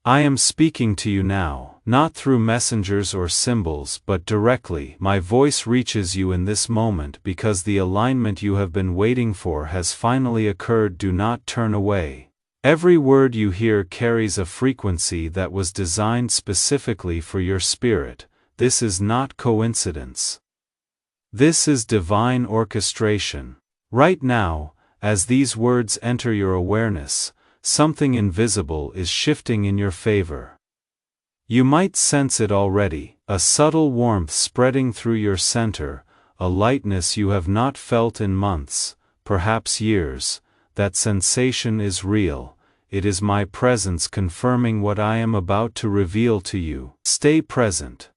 I am speaking to you now, not through messengers or symbols but directly. My voice reaches you in this moment because the alignment you have been waiting for has finally occurred. Do not turn away. Every word you hear carries a frequency that was designed specifically for your spirit. This is not coincidence. This is divine orchestration. Right now, as these words enter your awareness, something invisible is shifting in your favor. You might sense it already, a subtle warmth spreading through your center, a lightness you have not felt in months, perhaps years. That sensation is real. It is my presence confirming what I am about to reveal to you. Stay present.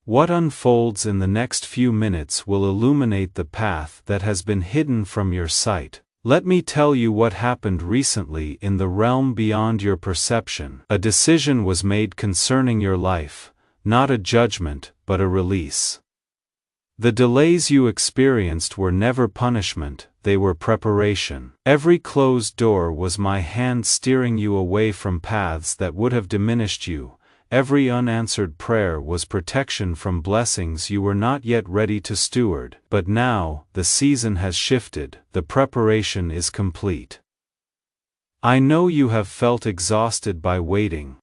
What unfolds in the next few minutes will illuminate the path that has been hidden from your sight. Let me tell you what happened recently in the realm beyond your perception. A decision was made concerning your life, not a judgment, but a release. The delays you experienced were never punishment, they were preparation. Every closed door was my hand steering you away from paths that would have diminished you. Every unanswered prayer was protection from blessings you were not yet ready to steward. But now, the season has shifted, the preparation is complete. I know you have felt exhausted by waiting.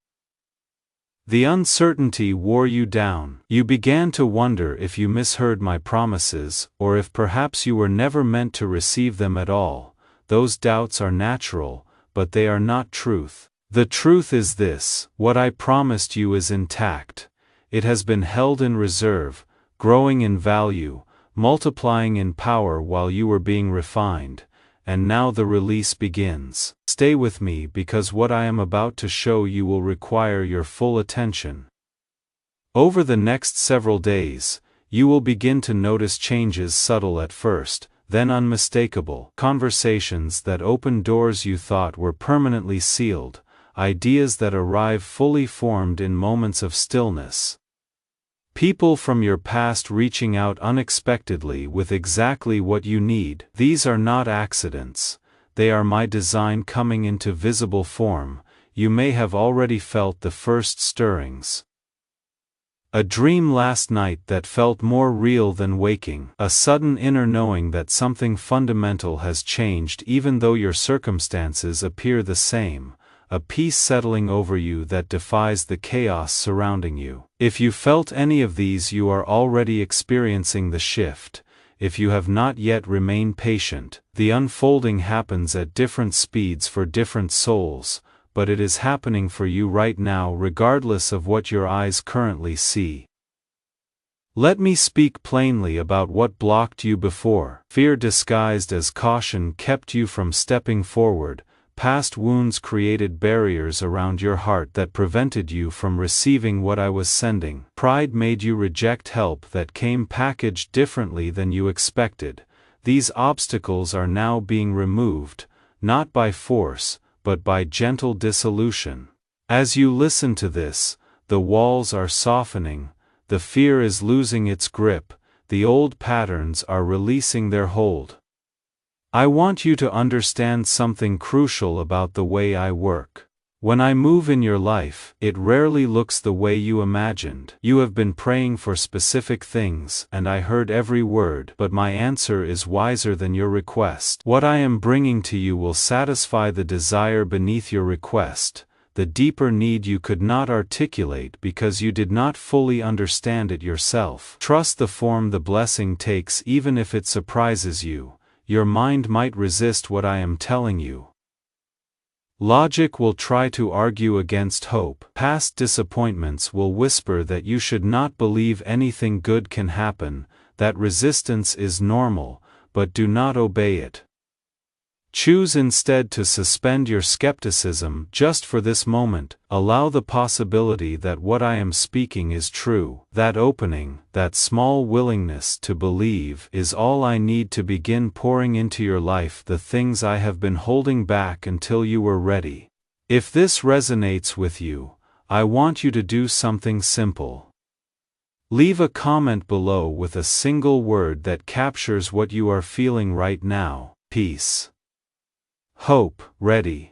The uncertainty wore you down. You began to wonder if you misheard my promises, or if perhaps you were never meant to receive them at all. Those doubts are natural, but they are not truth. The truth is this: what I promised you is intact. It has been held in reserve, growing in value, multiplying in power while you were being refined, and now the release begins. Stay with me because what I am about to show you will require your full attention. Over the next several days, you will begin to notice changes, subtle at first, then unmistakable. Conversations that open doors you thought were permanently sealed. Ideas that arrive fully formed in moments of stillness. People from your past reaching out unexpectedly with exactly what you need. These are not accidents. They are my design coming into visible form. You may have already felt the first stirrings. A dream last night that felt more real than waking. A sudden inner knowing that something fundamental has changed even though your circumstances appear the same. A peace settling over you that defies the chaos surrounding you. If you felt any of these, you are already experiencing the shift. If you have not yet, remain patient. The unfolding happens at different speeds for different souls, but it is happening for you right now regardless of what your eyes currently see. Let me speak plainly about what blocked you before. Fear disguised as caution kept you from stepping forward. Past wounds created barriers around your heart that prevented you from receiving what I was sending. Pride made you reject help that came packaged differently than you expected. These obstacles are now being removed, not by force, but by gentle dissolution. As you listen to this, the walls are softening, the fear is losing its grip, the old patterns are releasing their hold. I want you to understand something crucial about the way I work. When I move in your life, it rarely looks the way you imagined. You have been praying for specific things, and I heard every word, but my answer is wiser than your request. What I am bringing to you will satisfy the desire beneath your request, the deeper need you could not articulate because you did not fully understand it yourself. Trust the form the blessing takes even if it surprises you. Your mind might resist what I am telling you. Logic will try to argue against hope. Past disappointments will whisper that you should not believe anything good can happen. That resistance is normal, but do not obey it. Choose instead to suspend your skepticism just for this moment. Allow the possibility that what I am speaking is true. That opening, that small willingness to believe, is all I need to begin pouring into your life the things I have been holding back until you were ready. If this resonates with you, I want you to do something simple. Leave a comment below with a single word that captures what you are feeling right now. Peace. Hope. Ready.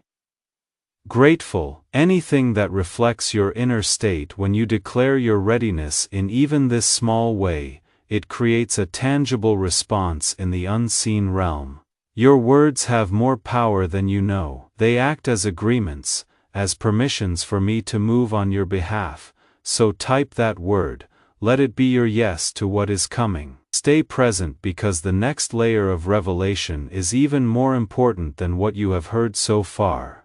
Grateful, anything that reflects your inner state. When you declare your readiness in even this small way, it creates a tangible response in the unseen realm. Your words have more power than you know. They act as agreements, as permissions for me to move on your behalf. So type that word, let it be your yes to what is coming. Stay present, because the next layer of revelation is even more important than what you have heard so far.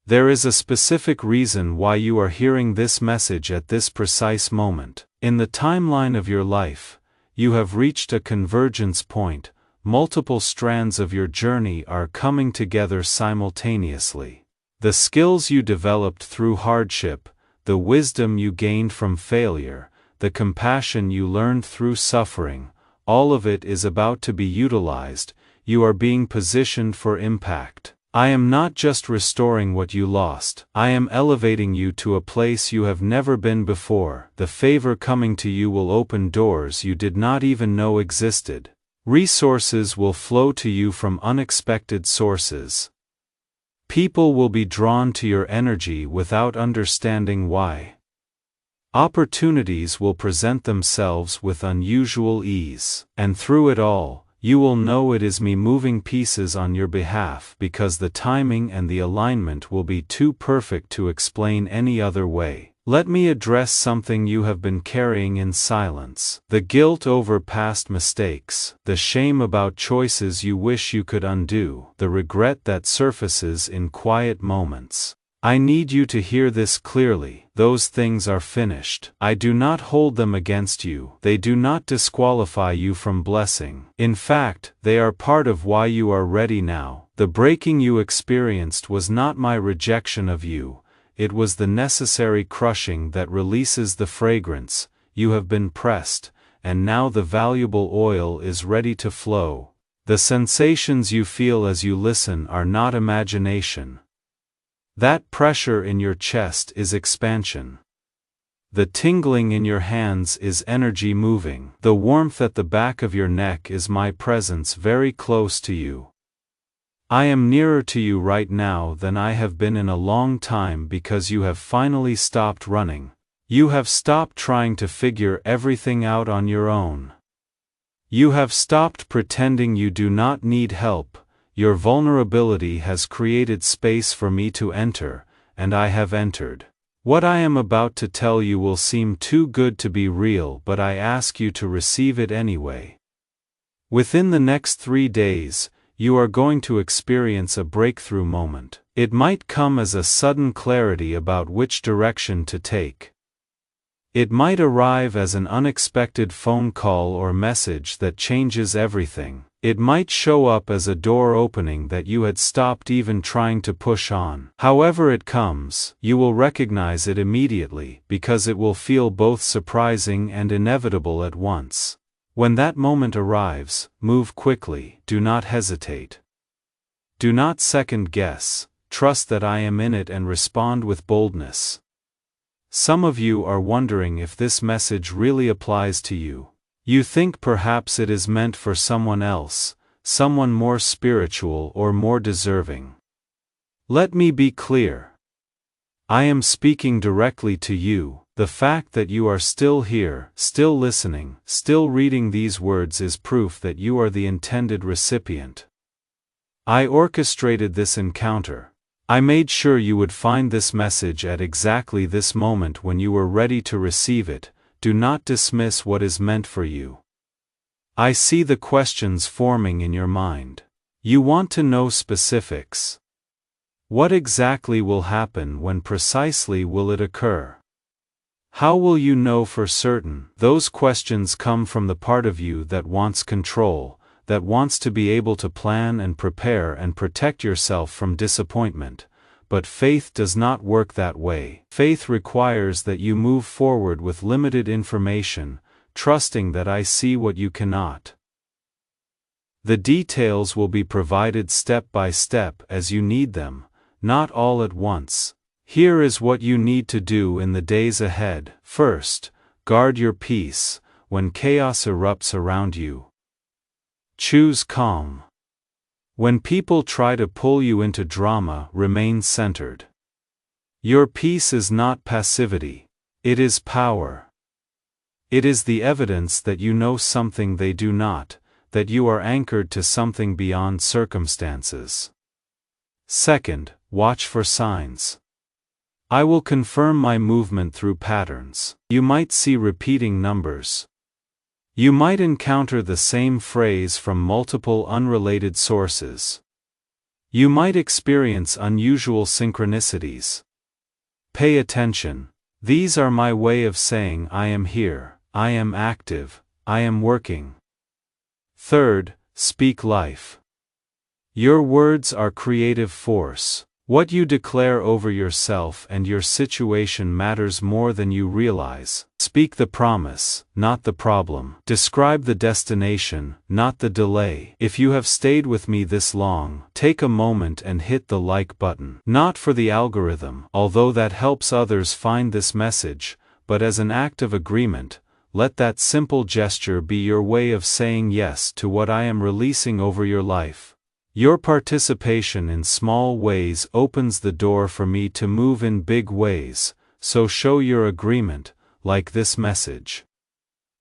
There is a specific reason why you are hearing this message at this precise moment. In the timeline of your life, you have reached a convergence point. Multiple strands of your journey are coming together simultaneously. The skills you developed through hardship, the wisdom you gained from failure, the compassion you learned through suffering, all of it is about to be utilized. You are being positioned for impact. I am not just restoring what you lost, I am elevating you to a place you have never been before. The favor coming to you will open doors you did not even know existed. Resources will flow to you from unexpected sources. People will be drawn to your energy without understanding why. Opportunities will present themselves with unusual ease. And through it all, you will know it is me moving pieces on your behalf, because the timing and the alignment will be too perfect to explain any other way. Let me address something you have been carrying in silence. The guilt over past mistakes, the shame about choices you wish you could undo, the regret that surfaces in quiet moments. I need you to hear this clearly. Those things are finished. I do not hold them against you. They do not disqualify you from blessing. In fact, they are part of why you are ready now. The breaking you experienced was not my rejection of you. It was the necessary crushing that releases the fragrance. You have been pressed, and now the valuable oil is ready to flow. The sensations you feel as you listen are not imagination. That pressure in your chest is expansion. The tingling in your hands is energy moving. The warmth at the back of your neck is my presence very close to you. I am nearer to you right now than I have been in a long time, because you have finally stopped running. You have stopped trying to figure everything out on your own. You have stopped pretending you do not need help. Your vulnerability has created space for me to enter, and I have entered. What I am about to tell you will seem too good to be real, but I ask you to receive it anyway. Within the next 3 days, you are going to experience a breakthrough moment. It might come as a sudden clarity about which direction to take. It might arrive as an unexpected phone call or message that changes everything. It might show up as a door opening that you had stopped even trying to push on. However it comes, you will recognize it immediately, because it will feel both surprising and inevitable at once. When that moment arrives, move quickly. Do not hesitate. Do not second guess. Trust that I am in it and respond with boldness. Some of you are wondering if this message really applies to you. You think perhaps it is meant for someone else, someone more spiritual or more deserving. Let me be clear. I am speaking directly to you. The fact that you are still here, still listening, still reading these words is proof that you are the intended recipient. I orchestrated this encounter. I made sure you would find this message at exactly this moment when you were ready to receive it. Do not dismiss what is meant for you. I see the questions forming in your mind. You want to know specifics. What exactly will happen? When precisely will it occur? How will you know for certain? Those questions come from the part of you that wants control, that wants to be able to plan and prepare and protect yourself from disappointment. But faith does not work that way. Faith requires that you move forward with limited information, trusting that I see what you cannot. The details will be provided step by step as you need them, not all at once. Here is what you need to do in the days ahead. First, guard your peace when chaos erupts around you. Choose calm. When people try to pull you into drama, remain centered. Your peace is not passivity. It is power. It is the evidence that you know something they do not, that you are anchored to something beyond circumstances. Second, watch for signs. I will confirm my movement through patterns. You might see repeating numbers. You might encounter the same phrase from multiple unrelated sources. You might experience unusual synchronicities. Pay attention. These are my way of saying I am here, I am active, I am working. Third, speak life. Your words are creative force. What you declare over yourself and your situation matters more than you realize. Speak the promise, not the problem. Describe the destination, not the delay. If you have stayed with me this long, take a moment and hit the like button. Not for the algorithm, although that helps others find this message, but as an act of agreement. Let that simple gesture be your way of saying yes to what I am releasing over your life. Your participation in small ways opens the door for me to move in big ways, so show your agreement, like this message.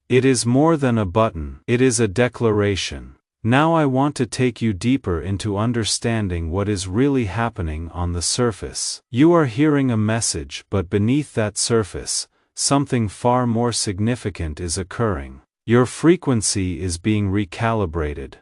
It is more than a button, it is a declaration. Now I want to take you deeper into understanding what is really happening on the surface. You are hearing a message, but beneath that surface, something far more significant is occurring. Your frequency is being recalibrated.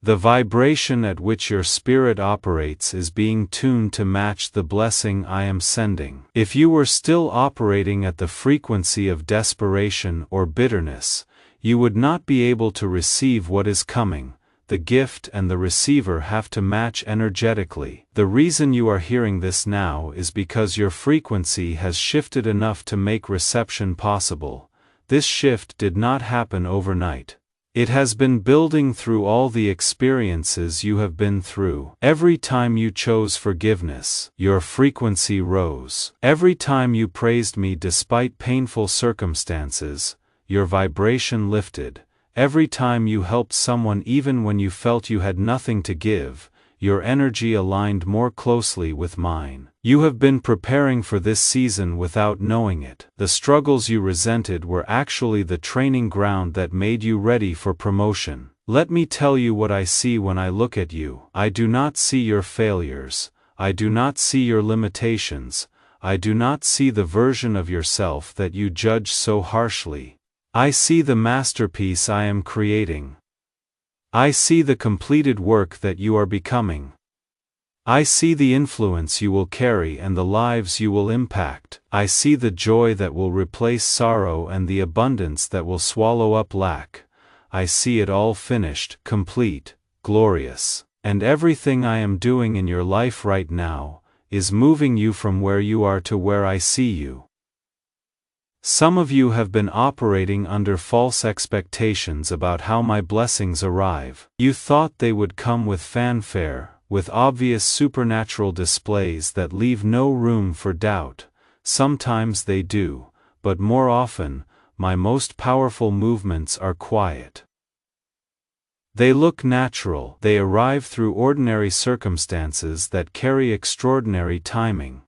The vibration at which your spirit operates is being tuned to match the blessing I am sending. If you were still operating at the frequency of desperation or bitterness, you would not be able to receive what is coming. The gift and the receiver have to match energetically. The reason you are hearing this now is because your frequency has shifted enough to make reception possible. This shift did not happen overnight. It has been building through all the experiences you have been through. Every time you chose forgiveness, your frequency rose. Every time you praised me despite painful circumstances, your vibration lifted. Every time you helped someone even when you felt you had nothing to give, your energy aligned more closely with mine. You have been preparing for this season without knowing it. The struggles you resented were actually the training ground that made you ready for promotion. Let me tell you what I see when I look at you. I do not see your failures. I do not see your limitations. I do not see the version of yourself that you judge so harshly. I see the masterpiece I am creating. I see the completed work that you are becoming. I see the influence you will carry and the lives you will impact. I see the joy that will replace sorrow and the abundance that will swallow up lack. I see it all finished, complete, glorious. And everything I am doing in your life right now is moving you from where you are to where I see you. Some of you have been operating under false expectations about how my blessings arrive. You thought they would come with fanfare, with obvious supernatural displays that leave no room for doubt. Sometimes they do, but more often, my most powerful movements are quiet. They look natural. They arrive through ordinary circumstances that carry extraordinary timing.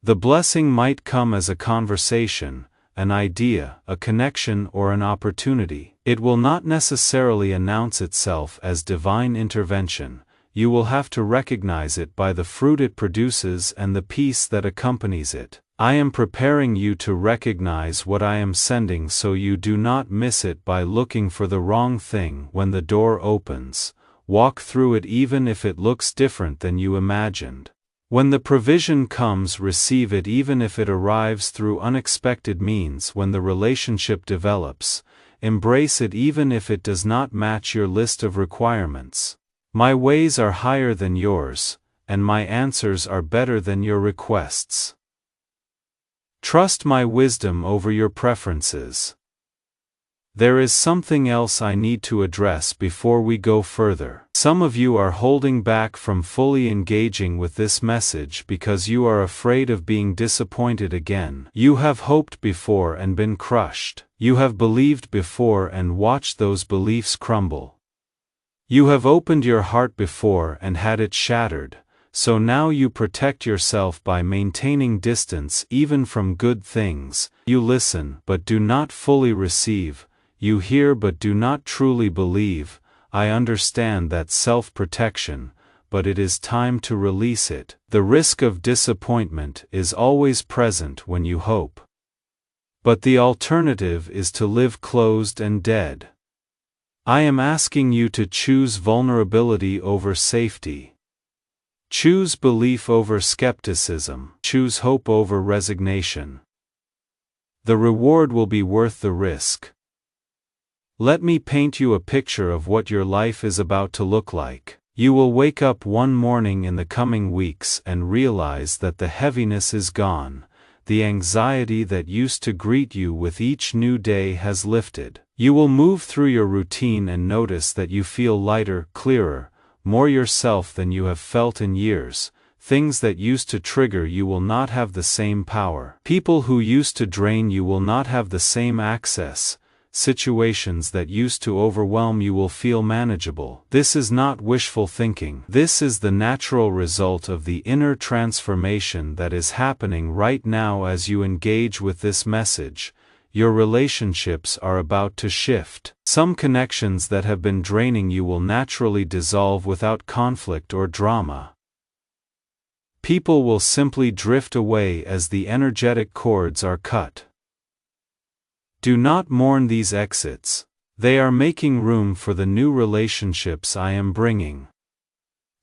The blessing might come as a conversation, an idea, a connection, or an opportunity. It will not necessarily announce itself as divine intervention. You will have to recognize it by the fruit it produces and the peace that accompanies it. I am preparing you to recognize what I am sending so you do not miss it by looking for the wrong thing when the door opens. Walk through it even if it looks different than you imagined. When the provision comes, receive it even if it arrives through unexpected means. When the relationship develops, embrace it even if it does not match your list of requirements. My ways are higher than yours, and my answers are better than your requests. Trust my wisdom over your preferences. There is something else I need to address before we go further. Some of you are holding back from fully engaging with this message because you are afraid of being disappointed again. You have hoped before and been crushed. You have believed before and watched those beliefs crumble. You have opened your heart before and had it shattered, so now you protect yourself by maintaining distance even from good things. You listen but do not fully receive, you hear but do not truly believe. I understand that self-protection, but it is time to release it. The risk of disappointment is always present when you hope. But the alternative is to live closed and dead. I am asking you to choose vulnerability over safety. Choose belief over skepticism. Choose hope over resignation. The reward will be worth the risk. Let me paint you a picture of what your life is about to look like. You will wake up one morning in the coming weeks and realize that the heaviness is gone. The anxiety that used to greet you with each new day has lifted. You will move through your routine and notice that you feel lighter, clearer, more yourself than you have felt in years. Things that used to trigger you will not have the same power. People who used to drain you will not have the same access. Situations that used to overwhelm you will feel manageable. This is not wishful thinking. This is the natural result of the inner transformation that is happening right now as you engage with this message. Your relationships are about to shift. Some connections that have been draining you will naturally dissolve without conflict or drama. People will simply drift away as the energetic cords are cut. Do not mourn these exits. They are making room for the new relationships I am bringing.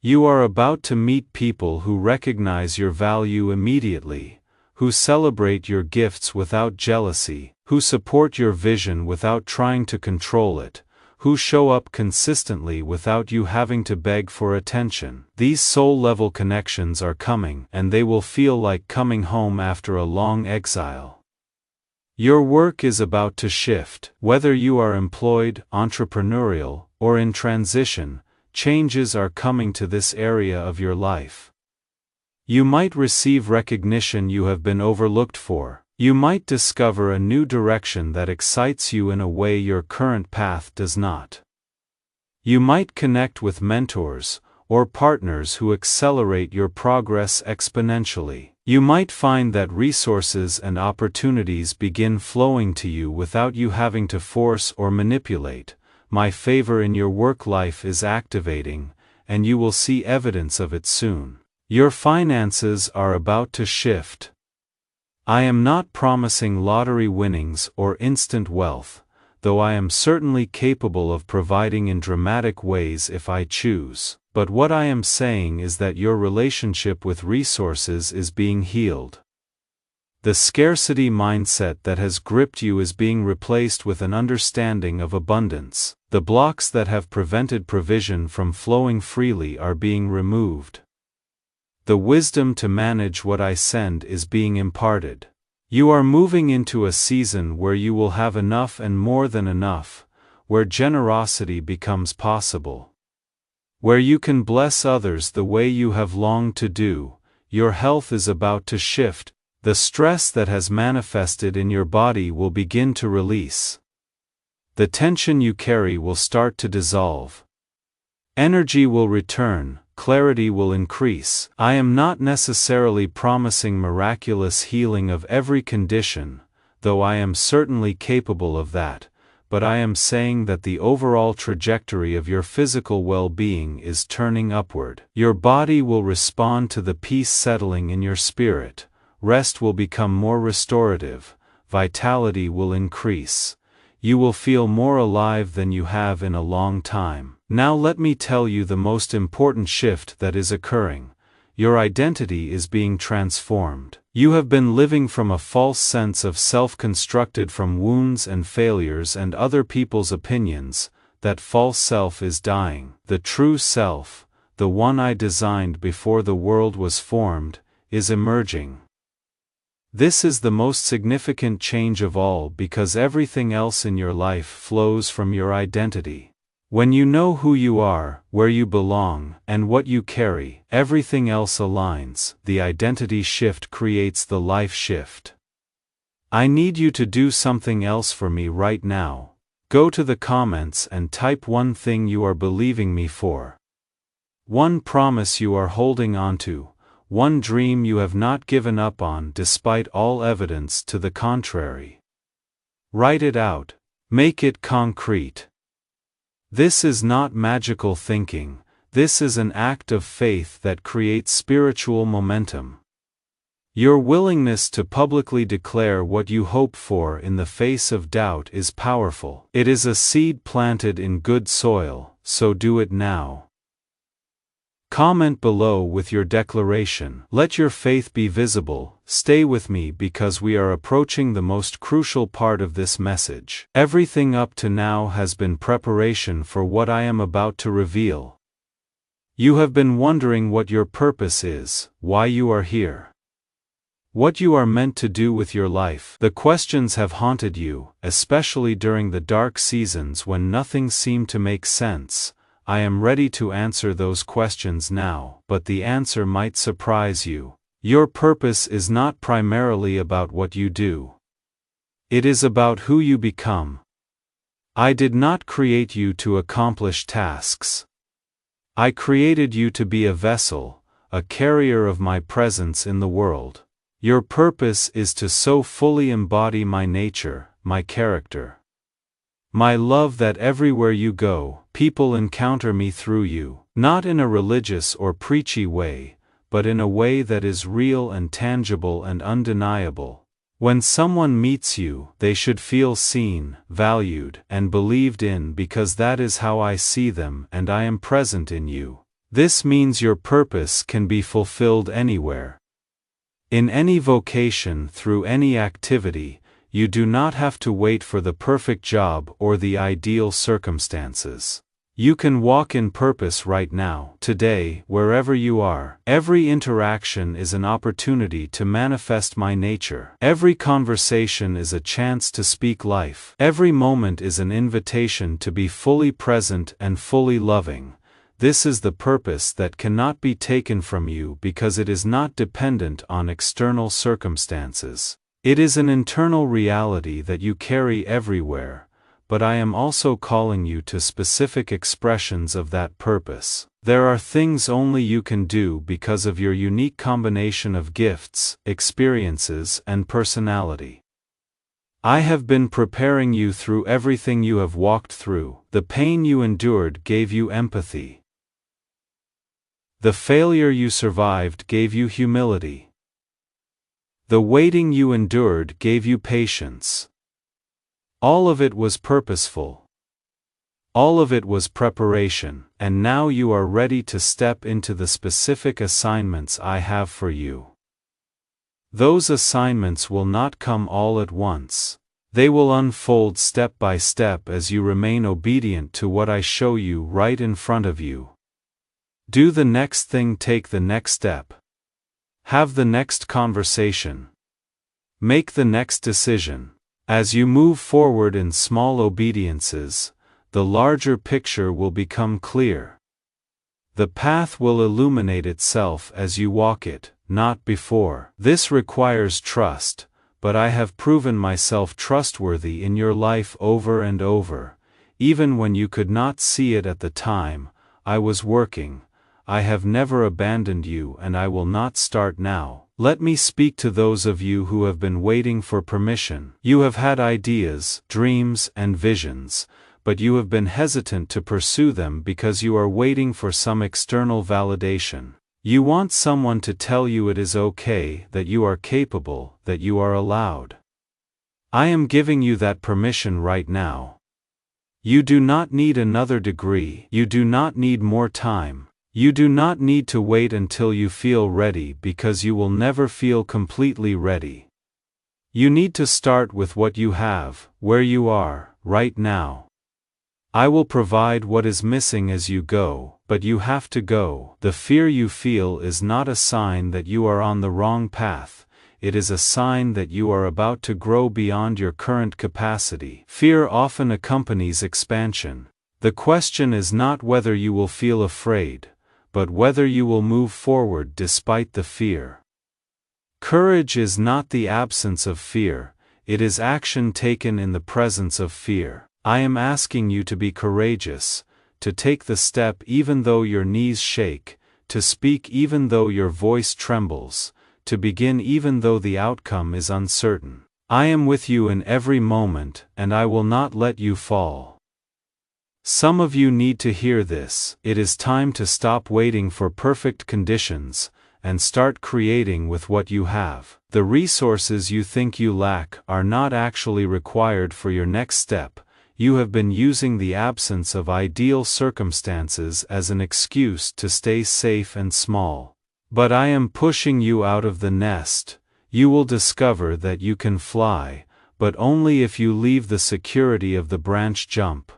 You are about to meet people who recognize your value immediately, who celebrate your gifts without jealousy, who support your vision without trying to control it, who show up consistently without you having to beg for attention. These soul-level connections are coming, and they will feel like coming home after a long exile. Your work is about to shift. Whether you are employed, entrepreneurial, or in transition, changes are coming to this area of your life. You might receive recognition you have been overlooked for. You might discover a new direction that excites you in a way your current path does not. You might connect with mentors or partners who accelerate your progress exponentially. You might find that resources and opportunities begin flowing to you without you having to force or manipulate. My favor in your work life is activating, and you will see evidence of it soon. Your finances are about to shift. I am not promising lottery winnings or instant wealth, though I am certainly capable of providing in dramatic ways if I choose. But what I am saying is that your relationship with resources is being healed. The scarcity mindset that has gripped you is being replaced with an understanding of abundance. The blocks that have prevented provision from flowing freely are being removed. The wisdom to manage what I send is being imparted. You are moving into a season where you will have enough and more than enough, where generosity becomes possible. Where you can bless others the way you have longed to do. Your health is about to shift. The stress that has manifested in your body will begin to release. The tension you carry will start to dissolve. Energy will return, clarity will increase. I am not necessarily promising miraculous healing of every condition, though I am certainly capable of that. But I am saying that the overall trajectory of your physical well-being is turning upward. Your body will respond to the peace settling in your spirit. Rest will become more restorative. Vitality will increase. You will feel more alive than you have in a long time. Now let me tell you the most important shift that is occurring. Your identity is being transformed. You have been living from a false sense of self constructed from wounds and failures and other people's opinions. That false self is dying. The true self, the one I designed before the world was formed, is emerging. This is the most significant change of all because everything else in your life flows from your identity. When you know who you are, where you belong, and what you carry, everything else aligns. The identity shift creates the life shift. I need you to do something else for me right now. Go to the comments and type one thing you are believing me for. one promise you are holding onto, one dream you have not given up on despite all evidence to the contrary. Write it out. Make it concrete. This is not magical thinking, this is an act of faith that creates spiritual momentum. Your willingness to publicly declare what you hope for in the face of doubt is powerful. It is a seed planted in good soil, so do it now. Comment below with your declaration. Let your faith be visible. Stay with me because we are approaching the most crucial part of this message. Everything up to now has been preparation for what I am about to reveal. You have been wondering what your purpose is, why you are here, what you are meant to do with your life. The questions have haunted you, especially during the dark seasons when nothing seemed to make sense. I am ready to answer those questions now, but the answer might surprise you. Your purpose is not primarily about what you do. It is about who you become. I did not create you to accomplish tasks. I created you to be a vessel, a carrier of my presence in the world. Your purpose is to so fully embody my nature, my character, my love that everywhere you go, people encounter me through you, not in a religious or preachy way, but in a way that is real and tangible and undeniable. When someone meets you, they should feel seen, valued, and believed in because that is how I see them and I am present in you. This means your purpose can be fulfilled anywhere. In any vocation, through any activity, you do not have to wait for the perfect job or the ideal circumstances. You can walk in purpose right now, today, wherever you are. Every interaction is an opportunity to manifest my nature. Every conversation is a chance to speak life. Every moment is an invitation to be fully present and fully loving. This is the purpose that cannot be taken from you because it is not dependent on external circumstances. It is an internal reality that you carry everywhere, but I am also calling you to specific expressions of that purpose. There are things only you can do because of your unique combination of gifts, experiences, and personality. I have been preparing you through everything you have walked through. The pain you endured gave you empathy. The failure you survived gave you humility. The waiting you endured gave you patience. All of it was purposeful. All of it was preparation, and now you are ready to step into the specific assignments I have for you. Those assignments will not come all at once. They will unfold step by step as you remain obedient to what I show you right in front of you. Do the next thing, take the next step. Have the next conversation. Make the next decision. As you move forward in small obediences, the larger picture will become clear. The path will illuminate itself as you walk it, not before. This requires trust, but I have proven myself trustworthy in your life over and over. Even when you could not see it at the time, I was working. I have never abandoned you and I will not start now. Let me speak to those of you who have been waiting for permission. You have had ideas, dreams, and visions, but you have been hesitant to pursue them because you are waiting for some external validation. You want someone to tell you it is okay, that you are capable, that you are allowed. I am giving you that permission right now. You do not need another degree. You do not need more time. You do not need to wait until you feel ready because you will never feel completely ready. You need to start with what you have, where you are, right now. I will provide what is missing as you go, but you have to go. The fear you feel is not a sign that you are on the wrong path. It is a sign that you are about to grow beyond your current capacity. Fear often accompanies expansion. The question is not whether you will feel afraid, but whether you will move forward despite the fear. Courage is not the absence of fear, it is action taken in the presence of fear. I am asking you to be courageous, to take the step even though your knees shake, to speak even though your voice trembles, to begin even though the outcome is uncertain. I am with you in every moment, and I will not let you fall. Some of you need to hear this. It is time to stop waiting for perfect conditions, and start creating with what you have. The resources you think you lack are not actually required for your next step. You have been using the absence of ideal circumstances as an excuse to stay safe and small. But I am pushing you out of the nest. You will discover that you can fly, but only if you leave the security of the branch jump.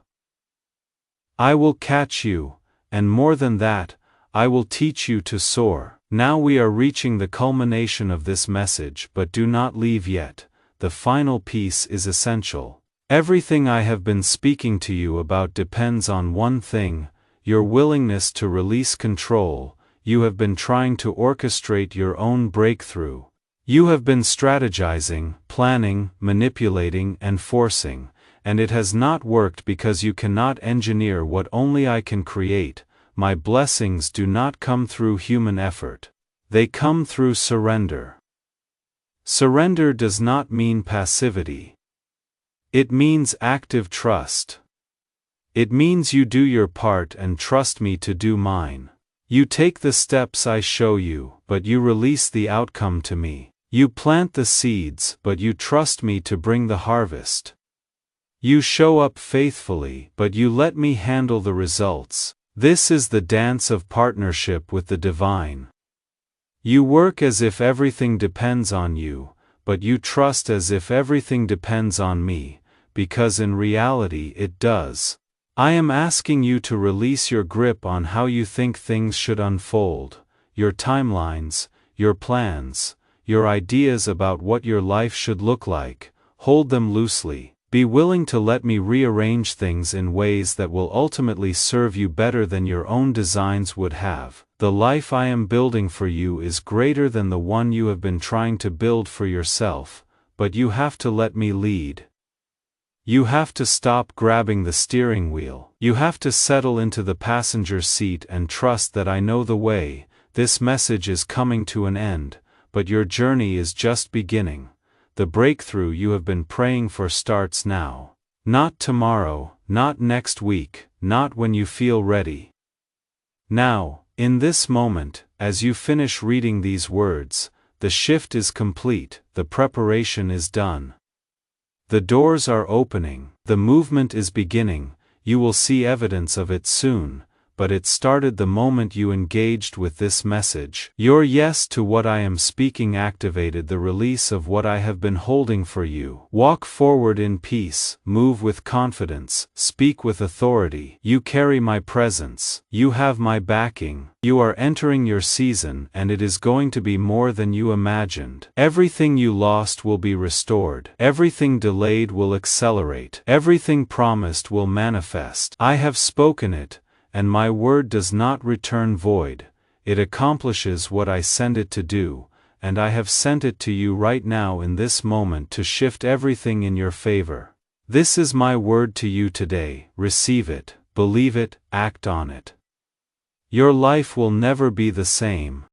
I will catch you, and more than that, I will teach you to soar. Now we are reaching the culmination of this message, but do not leave yet. The final piece is essential. Everything I have been speaking to you about depends on one thing: your willingness to release control. You have been trying to orchestrate your own breakthrough. You have been strategizing, planning, manipulating, and forcing, and it has not worked because you cannot engineer what only I can create. My blessings do not come through human effort. They come through surrender. Surrender does not mean passivity. It means active trust. It means you do your part and trust me to do mine. You take the steps I show you, but you release the outcome to me. You plant the seeds, but you trust me to bring the harvest. You show up faithfully, but you let me handle the results. This is the dance of partnership with the divine. You work as if everything depends on you, but you trust as if everything depends on me, because in reality it does. I am asking you to release your grip on how you think things should unfold, your timelines, your plans, your ideas about what your life should look like. Hold them loosely. Be willing to let me rearrange things in ways that will ultimately serve you better than your own designs would have. The life I am building for you is greater than the one you have been trying to build for yourself, but you have to let me lead. You have to stop grabbing the steering wheel. You have to settle into the passenger seat and trust that I know the way. This message is coming to an end, but your journey is just beginning. The breakthrough you have been praying for starts now. Not tomorrow, not next week, not when you feel ready. Now, in this moment, as you finish reading these words, the shift is complete, the preparation is done. The doors are opening, the movement is beginning. You will see evidence of it soon, but it started the moment you engaged with this message. Your yes to what I am speaking activated the release of what I have been holding for you. Walk forward in peace, move with confidence, speak with authority. You carry my presence. You have my backing. You are entering your season, and it is going to be more than you imagined. Everything you lost will be restored. Everything delayed will accelerate. Everything promised will manifest. I have spoken it, and my word does not return void. It accomplishes what I send it to do, and I have sent it to you right now in this moment to shift everything in your favor. This is my word to you today. Receive it, believe it, act on it. Your life will never be the same.